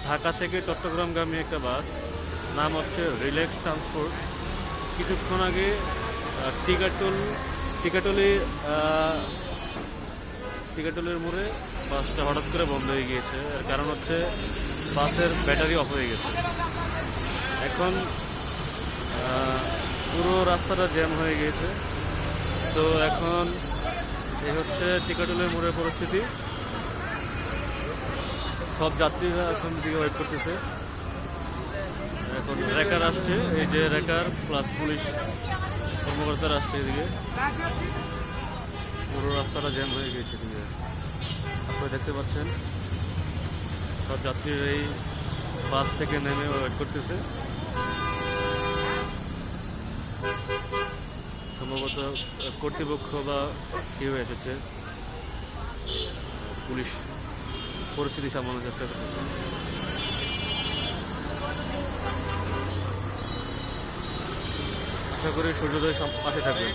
ঢাকা থেকে চট্টগ্রামগামী একটা বাস, নাম হচ্ছে রিল্যাক্স ট্রান্সপোর্ট। কিছুক্ষণ আগে টিকাটলি টিকাটলির মোড়ে বাসটা হঠাৎ করে বন্ধ হয়ে গিয়েছে। এর কারণ হচ্ছে বাসের ব্যাটারি অফ হয়ে গেছে। এখন পুরো রাস্তাটা জ্যাম হয়ে গিয়েছে। তো এখন এই হচ্ছে টিকাটলের মোড়ের পরিস্থিতি। সব যাত্রীরা এখন দিকে ওয়েট করতেছে। এখন রেকার আসছে, এই যে রেকার প্লাস পুলিশ কর্মকর্তারা আসছে এদিকে। পুরো রাস্তাটা জ্যাম হয়ে গিয়েছে এদিকে, আপনারা দেখতে পাচ্ছেন। সব যাত্রীরা এই বাস থেকে নেমে ওয়েট করতেছে। সম্ভবত কর্তৃপক্ষ বা কেউ এসেছে, পুলিশ পরিস্থিতি সামলানোর চেষ্টা করতেছে। আশা করি সূর্যোদয় পাশে থাকবে।